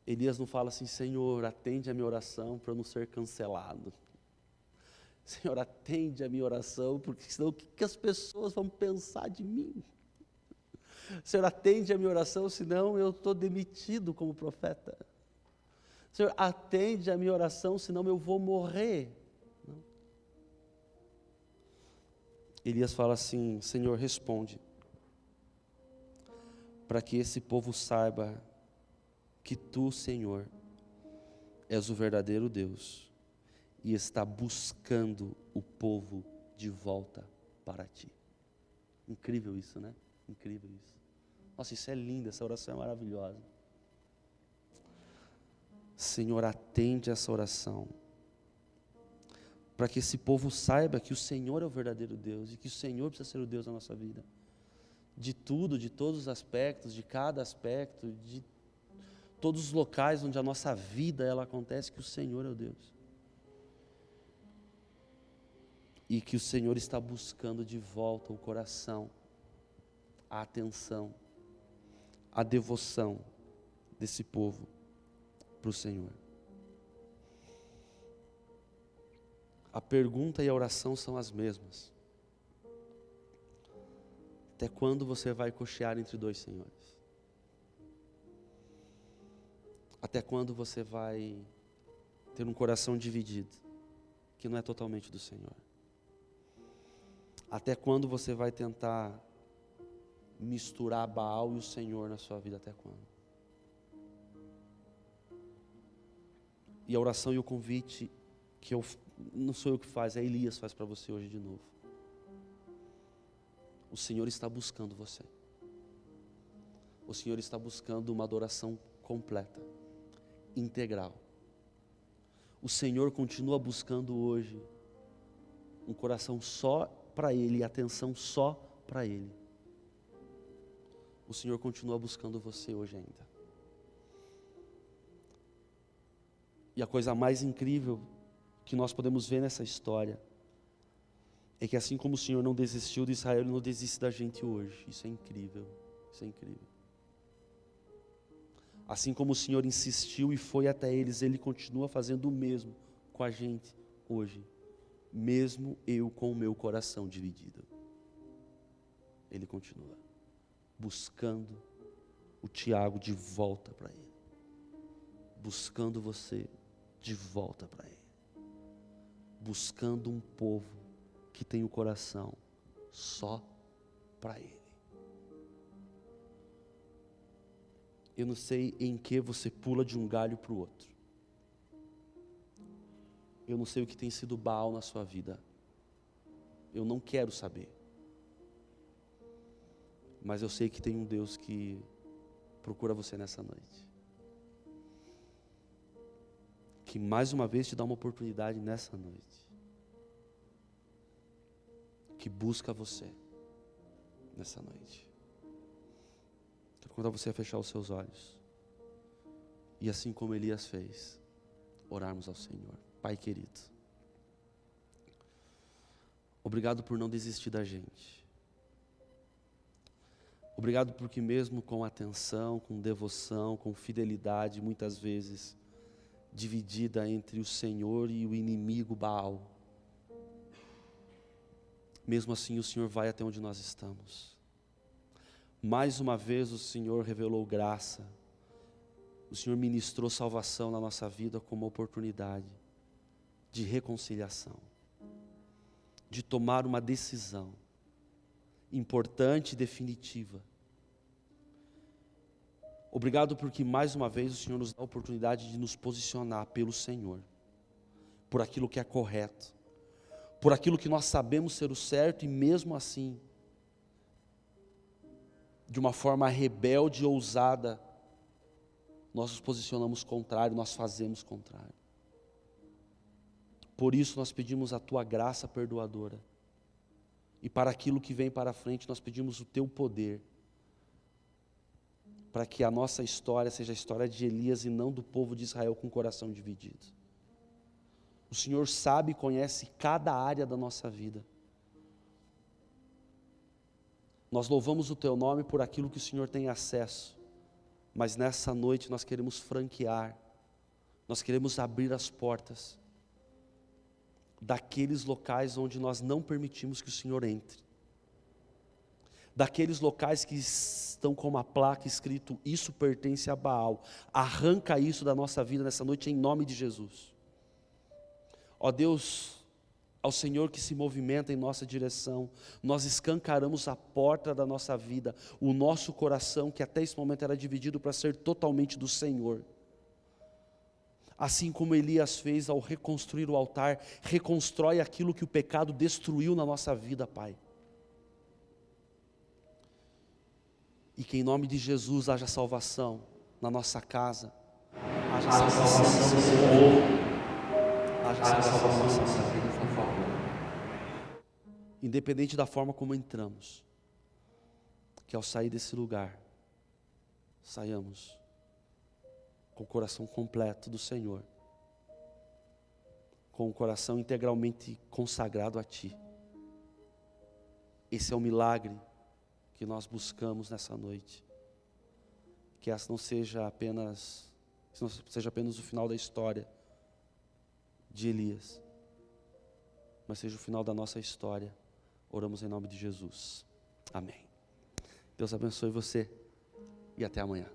Elias não fala assim: Senhor, atende a minha oração para eu não ser cancelado. Senhor, atende a minha oração, porque senão o que as pessoas vão pensar de mim? Senhor, atende a minha oração, senão eu estou demitido como profeta. Senhor, atende a minha oração, senão eu vou morrer. Não. Elias fala assim: Senhor, responde, para que esse povo saiba que Tu, Senhor, és o verdadeiro Deus e está buscando o povo de volta para Ti. Incrível isso, né? Incrível isso. Nossa, isso é lindo, essa oração é maravilhosa. Senhor, atende essa oração, para que esse povo saiba que o Senhor é o verdadeiro Deus e que o Senhor precisa ser o Deus da nossa vida. De tudo, de todos os aspectos, de cada aspecto, de todos os locais onde a nossa vida ela acontece, que o Senhor é o Deus. e que o Senhor está buscando de volta o coração, a atenção, a devoção desse povo para o Senhor. A pergunta e a oração são as mesmas. Até quando você vai cochear entre dois senhores? Até quando você vai ter um coração dividido, que não é totalmente do Senhor? Até quando você vai tentar misturar Baal e o Senhor na sua vida? Até quando? E a oração e o convite, que não sou eu que faço, é Elias faz para você hoje de novo. O Senhor está buscando você. O Senhor está buscando uma adoração completa, integral. O Senhor continua buscando hoje um coração só para Ele e atenção só para Ele. O Senhor continua buscando você hoje ainda. E a coisa mais incrível que nós podemos ver nessa história é que assim como o Senhor não desistiu de Israel, Ele não desiste da gente hoje. Isso é incrível, isso é incrível. Assim como o Senhor insistiu e foi até eles, Ele continua fazendo o mesmo com a gente hoje. Mesmo eu com o meu coração dividido. Ele continua buscando o Tiago de volta para Ele. Buscando você de volta para Ele. Buscando um povo que tem o coração só para Ele. Eu não sei em que você pula de um galho para o outro. Eu não sei o que tem sido Baal na sua vida. Eu não quero saber. Mas eu sei que tem um Deus que procura você nessa noite. Que mais uma vez te dá uma oportunidade nessa noite. Que busca você nessa noite. Quero convidar você a fechar os seus olhos. E assim como Elias fez, orarmos ao Senhor. Pai querido, obrigado por não desistir da gente. Obrigado porque mesmo com atenção, com devoção, com fidelidade, muitas vezes dividida entre o Senhor e o inimigo Baal, mesmo assim o Senhor vai até onde nós estamos. Mais uma vez o Senhor revelou graça, o Senhor ministrou salvação na nossa vida como uma oportunidade de reconciliação, de tomar uma decisão importante e definitiva. Obrigado porque mais uma vez o Senhor nos dá a oportunidade de nos posicionar pelo Senhor, por aquilo que é correto, por aquilo que nós sabemos ser o certo, e mesmo assim, de uma forma rebelde e ousada, nós nos posicionamos contrário, nós fazemos contrário. Por isso nós pedimos a Tua graça perdoadora, e para aquilo que vem para frente nós pedimos o Teu poder, para que a nossa história seja a história de Elias e não do povo de Israel com o coração dividido. O Senhor sabe e conhece cada área da nossa vida. Nós louvamos o Teu nome por aquilo que o Senhor tem acesso, mas nessa noite nós queremos franquear, nós queremos abrir as portas daqueles locais onde nós não permitimos que o Senhor entre, daqueles locais que estão com uma placa escrito: isso pertence a Baal. Arranca isso da nossa vida nessa noite em nome de Jesus. Ó Deus, ao Senhor que se movimenta em nossa direção, nós escancaramos a porta da nossa vida, o nosso coração que até esse momento era dividido para ser totalmente do Senhor. Assim como Elias fez ao reconstruir o altar, reconstrói aquilo que o pecado destruiu na nossa vida, Pai. E que em nome de Jesus haja salvação na nossa casa, haja salvação no nosso povo, haja salvação na nossa vida, por favor. Independente da forma como entramos, que ao sair desse lugar, saiamos com o coração completo do Senhor, com o coração integralmente consagrado a Ti. Esse é o milagre que nós buscamos nessa noite. Que essa não seja apenas o final da história de Elias, mas seja o final da nossa história. Oramos em nome de Jesus. Amém. Deus abençoe você e até amanhã.